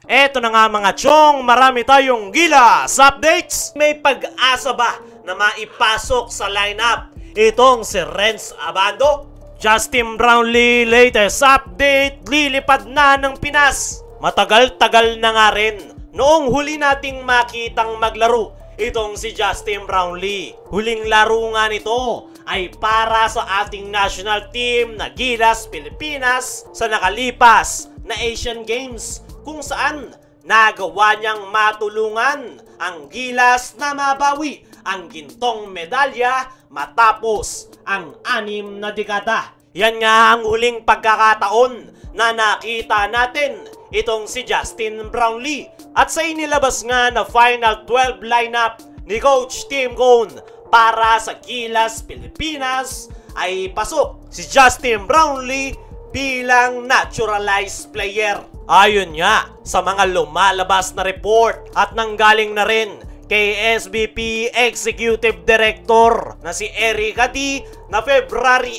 Eto na nga mga chong, marami tayong Gilas updates. May pag-asa ba na maipasok sa lineup itong si Renz Abando? Justin Brownlee latest update, lilipad na ng Pinas. Matagal-tagal na nga rin noong huli nating makitang maglaro itong si Justin Brownlee. Huling laro nga nito ay para sa ating national team na Gilas Pilipinas sa nakalipas na Asian Games, kung saan nagawa niyang matulungan ang Gilas na mabawi ang gintong medalya matapos ang 6 na dekada. Yan nga ang huling pagkakataon na nakita natin itong si Justin Brownlee. At sa inilabas nga na Final 12 lineup ni Coach Tim Cone para sa Gilas Pilipinas ay pasok si Justin Brownlee bilang naturalized player. Ayon nga sa mga lumalabas na report at nanggaling na rin kay SBP Executive Director na si Erica D na February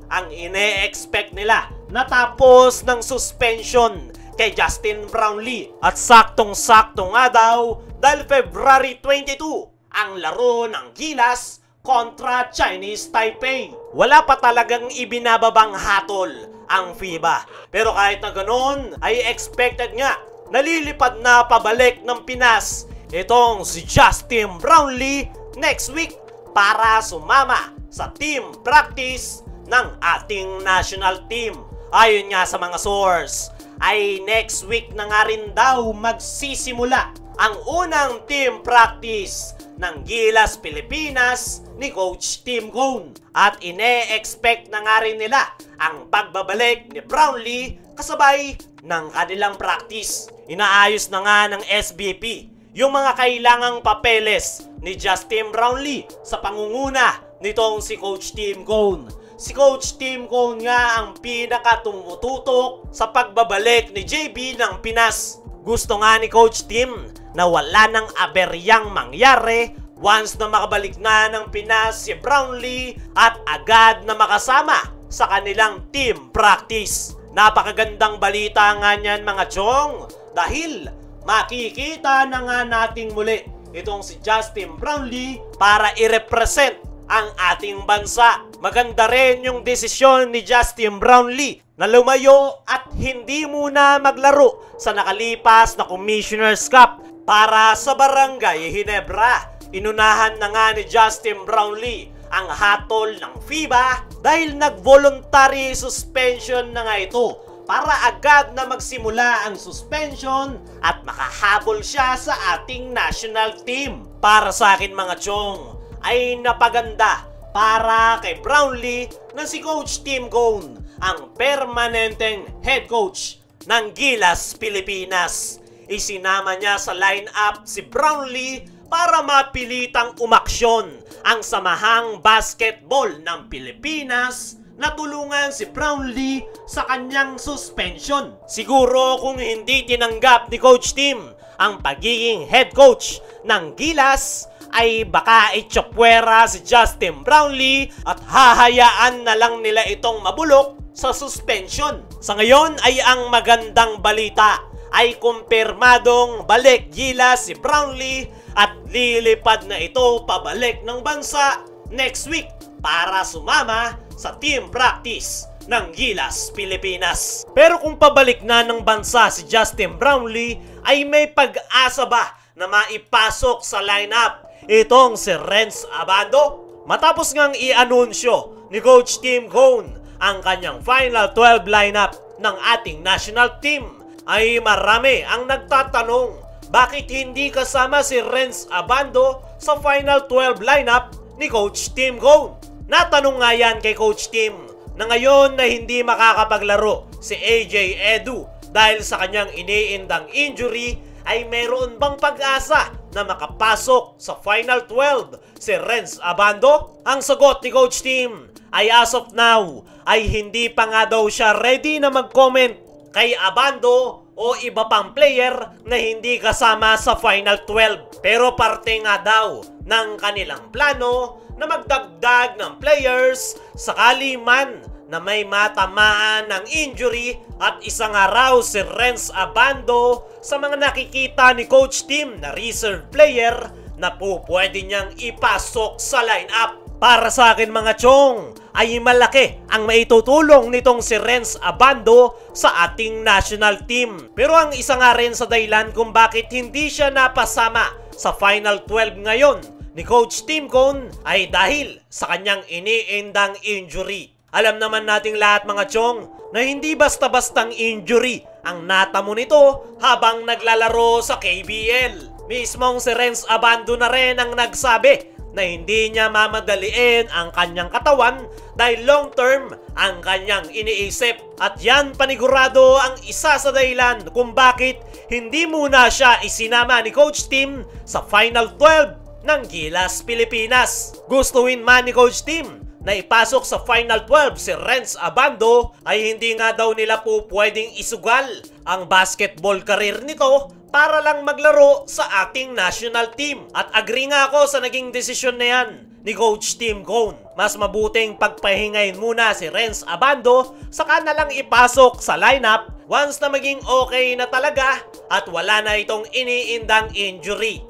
8 ang ine-expect nila natapos ng suspension kay Justin Brownlee. At saktong-sakto nga daw dahil February 22 ang laro ng Gilas kontra Chinese Taipei. Wala pa talagang ibinababang hatol ang FIBA. Pero kahit na ganoon ay expected nga nalilipad na pabalik ng Pinas itong si Justin Brownlee next week para sumama sa team practice ng ating national team. Ayon nga sa mga source ay next week na nga rin daw magsisimula ang unang team practice ng Gilas Pilipinas ni Coach Tim Cone. At ine-expect na nga rin nila ang pagbabalik ni Brownlee kasabay ng kanilang practice. Inaayos na nga ng SBP yung mga kailangang papeles ni Justin Brownlee sa pangunguna nitong si Coach Tim Cone. Si Coach Tim Cone nga ang pinakatumututok sa pagbabalik ni JB ng Pinas. Gusto nga ni Coach Tim na wala nang aberyang mangyari once na makabalik na ng Pinas si Brownlee at agad na makasama sa kanilang team practice. Napakagandang balita nga niyan mga chong dahil makikita na nga nating muli itong si Justin Brownlee para i-represent ang ating bansa. Maganda rin yung desisyon ni Justin Brownlee na lumayo at hindi muna maglaro sa nakalipas na Commissioner's Cup para sa Barangay Ginebra. Inunahan na nga ni Justin Brownlee ang hatol ng FIBA dahil nag-voluntary suspension na nga ito para agad na magsimula ang suspension at makahabol siya sa ating national team. Para sa akin mga chong ay napaganda para kay Brownlee na si Coach Tim Cone ang permanenteng head coach ng Gilas Pilipinas. Isinama niya sa lineup si Brownlee para mapilitang umaksyon ang Samahang Basketball ng Pilipinas na tulungan si Brownlee sa kanyang suspension. Siguro kung hindi tinanggap ni Coach Tim ang pagiging head coach ng Gilas ay baka itsopwera si Justin Brownlee at hahayaan na lang nila itong mabulok sa suspension. Sa ngayon ay ang magandang balita ay kumpirmadong balik Gilas si Brownlee at lilipad na ito pabalik ng bansa next week para sumama sa team practice ng Gilas Pilipinas. Pero kung pabalik na ng bansa si Justin Brownlee ay may pag-asa ba na maipasok sa lineup itong si Renz Abando? Matapos ngang i-anunsyo ni Coach Tim Cone ang kanyang Final 12 lineup ng ating national team ay marami ang nagtatanong bakit hindi kasama si Renz Abando sa Final 12 lineup ni Coach Tim Cone. Natanong nga yan kay Coach Tim na ngayon na hindi makakapaglaro si AJ Edu dahil sa kanyang iniindang injury ay meron bang pag-asa na makapasok sa Final 12 si Renz Abando? Ang sagot ni Coach Tim ay as of now ay hindi pa nga daw siya ready na mag-comment kay Abando o iba pang player na hindi kasama sa Final 12. Pero parte nga daw ng kanilang plano na magdagdag ng players sakali man na may matamaan ng injury at isa nga raw si Renz Abando sa mga nakikita ni Coach Tim na reserve player na po pwede niyang ipasok sa lineup. Para sa akin mga chong, ay malaki ang maitutulong nitong si Renz Abando sa ating national team. Pero ang isa nga rin sa dahilan kung bakit hindi siya napasama sa Final 12 ngayon ni Coach Tim Cone ay dahil sa kanyang iniindang injury. Alam naman nating lahat mga chong na hindi basta-bastang injury ang natamo nito habang naglalaro sa KBL. Mismong si Renz Abando na rin ang nagsabi na hindi niya mamadaliin ang kanyang katawan dahil long term ang kanyang iniisip. At yan panigurado ang isa sa dahilan kung bakit hindi muna siya isinama ni Coach Tim sa Final 12 ng Gilas Pilipinas. Gustuin man ni Coach Tim na ipasok sa Final 12 si Renz Abando ay hindi nga daw nila po pwedeng isugal ang basketball career nito para lang maglaro sa ating national team. At agree nga ako sa naging desisyon na yan ni Coach Tim Cone. Mas mabuting pagpahingayin muna si Renz Abando saka na lang ipasok sa lineup once na maging okay na talaga at wala na itong iniindang injury.